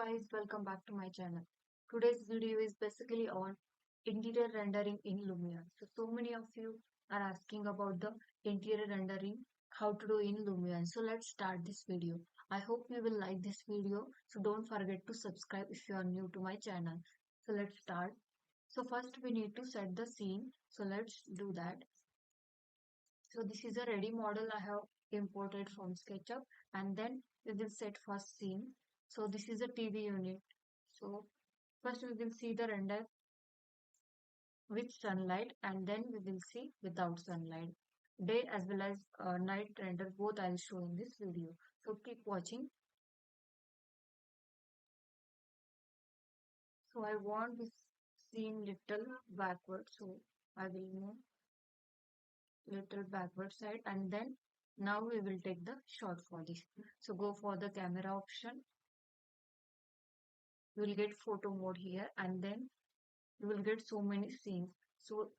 guys, welcome back to my channel. Today's video is basically on interior rendering in Lumion. So many of you are asking about the interior rendering, how to do in Lumion. So let's start this video. I hope you will like this video. So don't forget to subscribe if you are new to my channel. So let's start. So first we need to set the scene. So let's do that. So this is a ready model I have imported from SketchUp, and then we will set first scene. So this is a TV unit. So first we will see the render with sunlight, and then we will see without sunlight. Day as well as night render, both I'll show in this video. So keep watching. So I want this scene little backward. So I will move little backward side, and then now we will take the shot for this. So go for the camera option. You will get photo mode here, and then you will get so many scenes. So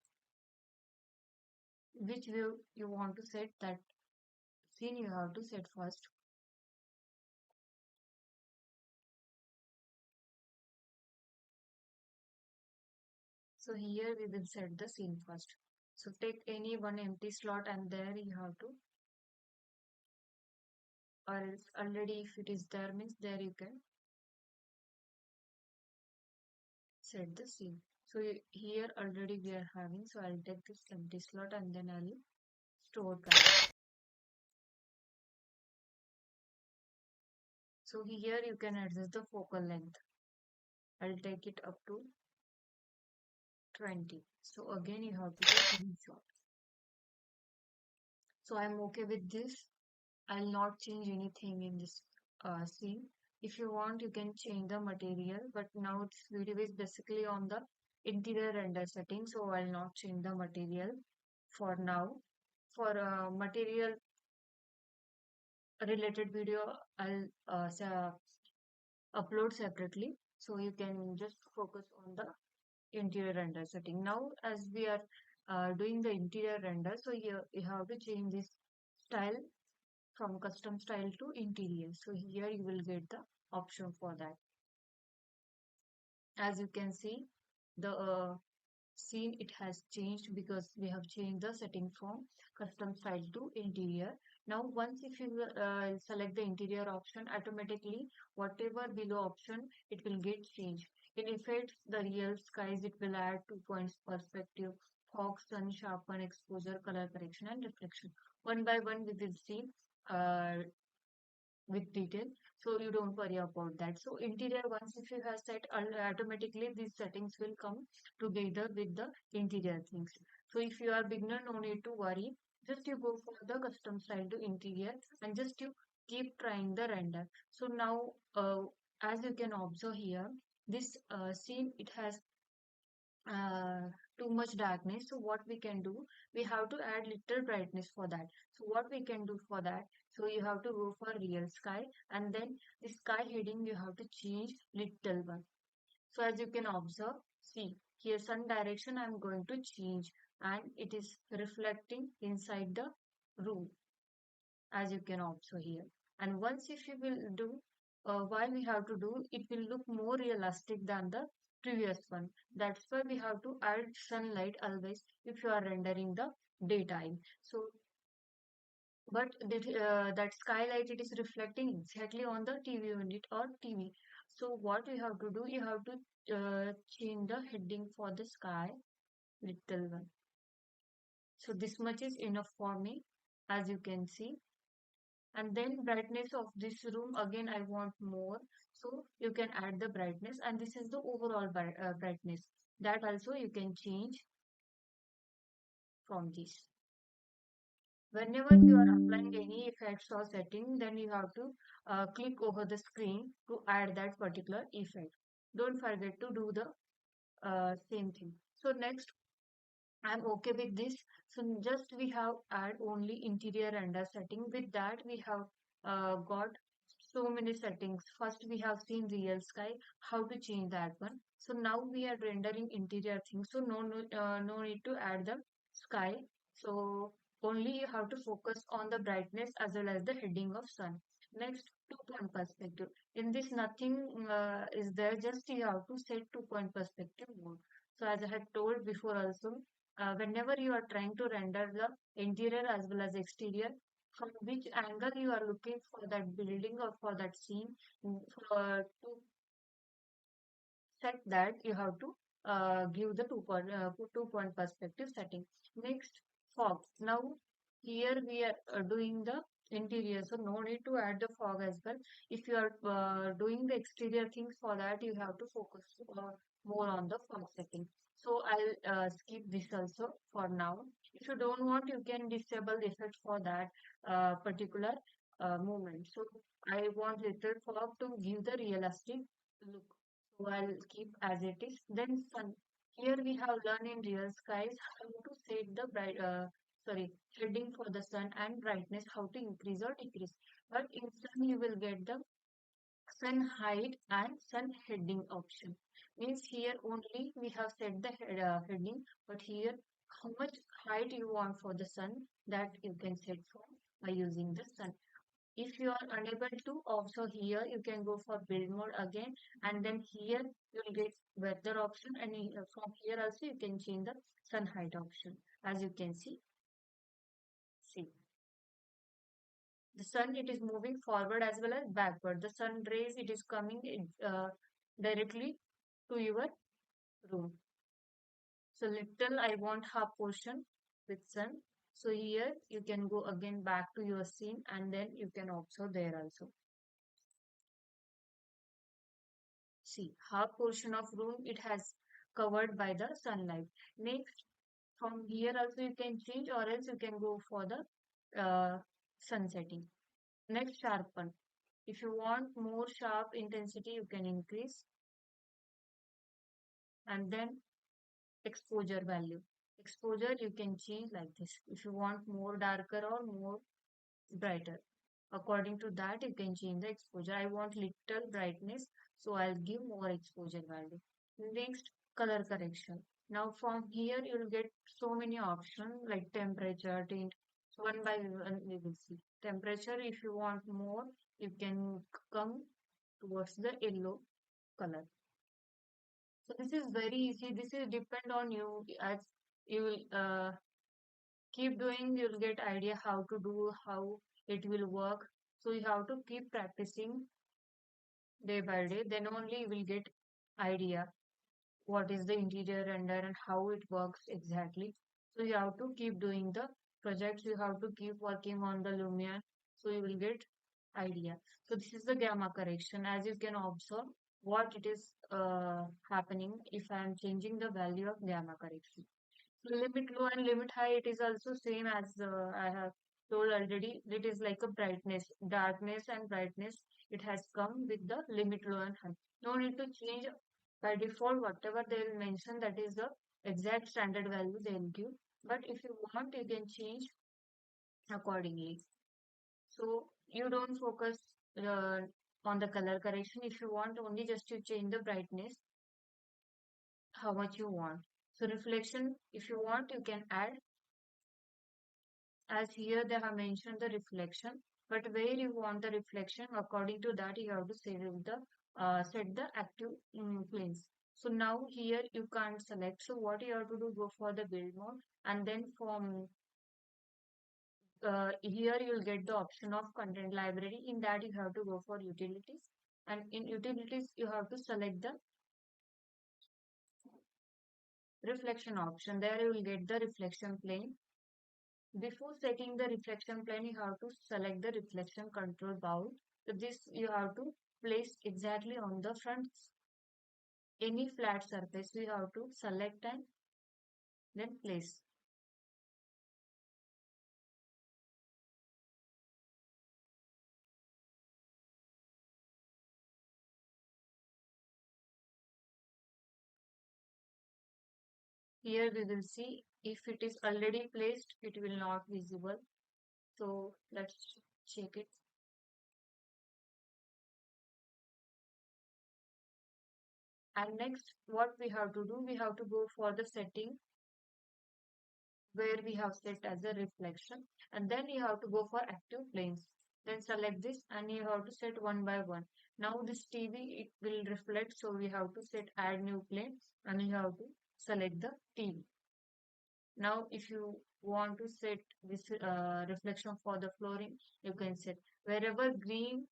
which view you want to set, that scene you have to set first. So here we will set the scene first. So take any one empty slot, and there you have to, or else already if it is there means there you can set the scene. So here already we are having, so I'll take this empty slot and then I'll store that. So here you can adjust the focal length. I'll take it up to 20. So again you have to take one shot. So I'm okay with this. I'll not change anything in this scene. If you want, you can change the material, but now this video is basically on the interior render setting, so I'll not change the material for now. For material related video, I'll upload separately, so you can just focus on the interior render setting. Now, as we are doing the interior render, so you have to change this style from custom style to interior. So here you will get the option for that. As you can see, the scene, it has changed because we have changed the setting from custom style to interior. Now once if you select the interior option, automatically whatever below option, it will get changed. In effects, the real skies, it will add 2 points perspective, fog, sun, sharpen, exposure, color correction and reflection. One by one we will see uh, with detail, so you don't worry about that. So interior, once if you have set, automatically these settings will come together with the interior things. So if you are beginner, no need to worry, just you go for the custom style to interior and just you keep trying the render. So now as you can observe here, this scene, it has too much darkness. So what we can do, we have to add little brightness for that. So what we can do for that, so you have to go for real sky, and then the sky heading you have to change little one. So as you can observe, see here sun direction I'm going to change, and it is reflecting inside the room, as you can observe here. And once if you will do, why we have to do, it will look more realistic than the previous one. That's why we have to add sunlight always if you are rendering the daytime. So but that skylight, it is reflecting exactly on the TV unit or TV. So what you have to do, you have to change the heading for the sky little one. So this much is enough for me, as you can see. And then brightness of this room, again I want more, so you can add the brightness, and this is the overall brightness, that also you can change from this. Whenever you are applying any effects or setting, then you have to click over the screen to add that particular effect. Don't forget to do the same thing. So next, I'm okay with this. So just we have add only interior render setting. With that, we have got so many settings. First, we have seen real sky, how to change that one. So now we are rendering interior things. So no need to add the sky. So only you have to focus on the brightness as well as the heading of sun. Next, 2 point perspective. In this, nothing is there, just you have to set 2 point perspective mode. So, as I had told before, also, whenever you are trying to render the interior as well as exterior, from which angle you are looking for that building or for that scene, to set that you have to give the 2 point perspective setting. Next, fog. Now here we are doing the interior, so no need to add the fog as well. If you are doing the exterior things, for that you have to focus more on the fog setting. So I'll skip this also for now. If you don't want, you can disable the effect for that particular movement. So I want little fog to give the realistic look, so I'll keep as it is. Then sun. Here we have learned in real skies how to set the heading for the sun and brightness, how to increase or decrease. But in sun you will get the sun height and sun heading option. Means here only we have set the heading, but here how much height you want for the sun, that you can set for by using the sun. If you are unable to, also here you can go for build mode again, and then here you'll get weather option, and from here also you can change the sun height option. As you can see the sun, it is moving forward as well as backward. The sun rays, it is coming directly to your room. So little I want half portion with sun. So here you can go again back to your scene, and then you can observe there also. See, half portion of room it has covered by the sunlight. Next, from here also you can change, or else you can go for the sun setting. Next, sharpen. If you want more sharp intensity, you can increase. And then exposure value. Exposure you can change like this. If you want more darker or more brighter, according to that you can change the exposure. I want little brightness, so I'll give more exposure value. Next, color correction. Now from here you will get so many options like temperature, tint. So one by one we will see. Temperature, if you want more, you can come towards the yellow color. So this is very easy. This is depend on you. As you will keep doing, you'll get idea how to do, how it will work. So you have to keep practicing day by day, then only you will get idea what is the interior render and how it works exactly. So you have to keep doing the projects, you have to keep working on the Lumion, so you will get idea. So this is the gamma correction. As you can observe what it is happening if I am changing the value of gamma correction. Limit low and limit high, it is also same as I have told already. It is like a brightness, darkness and brightness. It has come with the limit low and high. No need to change by default. Whatever they will mention, that is the exact standard value they will give. But if you want, you can change accordingly. So you don't focus uh, on the color correction. If you want, only just to change the brightness, how much you want. So reflection, if you want, you can add, as here they have mentioned the reflection, but where you want the reflection, according to that you have to set the active planes. So now here you can't select, so what you have to do, go for the build mode, and then from here you'll get the option of content library. In that you have to go for utilities, and in utilities you have to select the reflection option. There you will get the reflection plane. Before setting the reflection plane, you have to select the reflection control bound. So this you have to place exactly on the front. Any flat surface you have to select and then place. Here we will see if it is already placed, it will not visible. So let's check it. And next, what we have to do, we have to go for the setting where we have set as a reflection, and then you have to go for active planes. Then select this and you have to set one by one. Now this TV, it will reflect, so we have to set add new plane and you have to select the TV. Now if you want to set this reflection for the flooring, you can set wherever green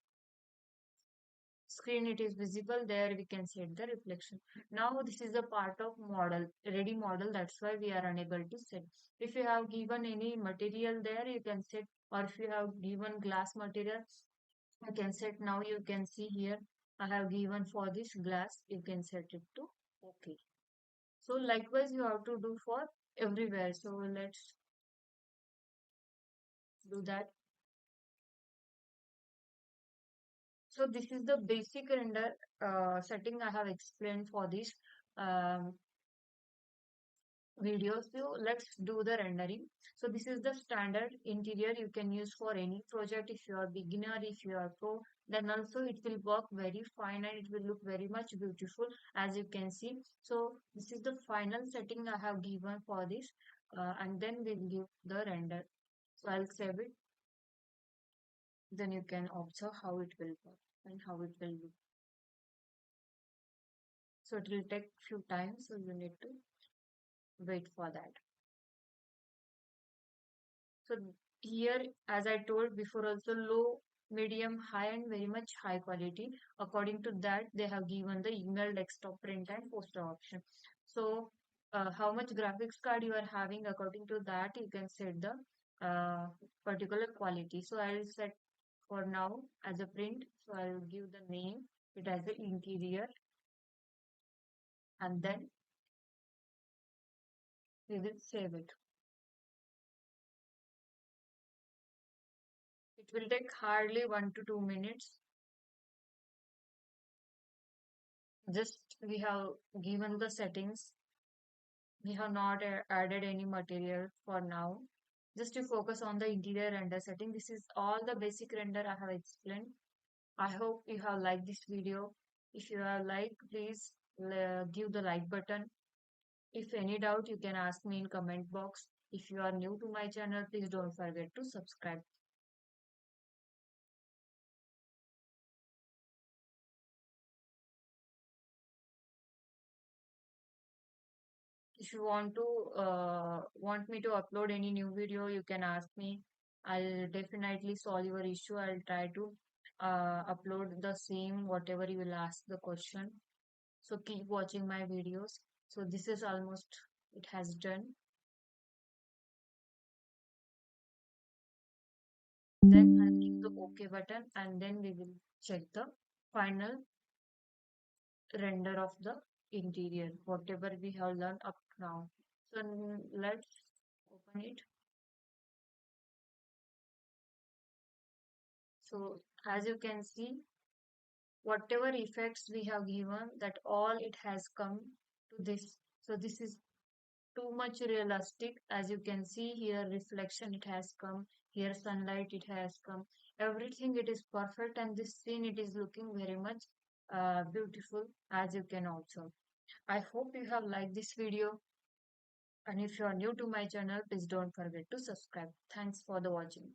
screen it is visible, there we can set the reflection. Now this is a part of model, ready model, that's why we are unable to set. If you have given any material there, you can set, or if you have given glass material, you can set. Now you can see here I have given for this glass, you can set it to okay. So likewise you have to do for everywhere. So let's do that. So this is the basic render setting I have explained for this um, video. So let's do the rendering. So this is the standard interior you can use for any project. If you are beginner, if you are pro, then also it will work very fine and it will look very much beautiful, as you can see. So this is the final setting I have given for this, and then we'll give the render. So I'll save it, then you can observe how it will work and how it will look. So it will take few times, so you need to wait for that. So here, as I told before, also low, medium, high, and very much high quality. According to that, they have given the email, desktop, print, and poster option. So how much graphics card you are having, according to that, you can set the particular quality. So I'll set for now as a print. So I'll give the name, it as the interior, and then we will save it. It will take hardly 1 to 2 minutes. Just we have given the settings. We have not added any material for now. Just to focus on the interior render setting. This is all the basic render I have explained. I hope you have liked this video. If you have liked, please give the like button. If any doubt, you can ask me in comment box. If you are new to my channel, please don't forget to subscribe. If you want me to upload any new video, you can ask me. I'll definitely solve your issue. I'll try to upload the same whatever you will ask the question. So keep watching my videos. So this is almost it has done. Then I'll click the OK button and then we will check the final render of the interior, whatever we have learned up now. So let's open it. So as you can see, whatever effects we have given, that all it has come to this. So this is too much realistic. As you can see here, reflection it has come, here sunlight it has come, everything it is perfect, and this scene it is looking very much beautiful, as you can observe. I hope you have liked this video, and if you are new to my channel, please don't forget to subscribe. Thanks for the watching.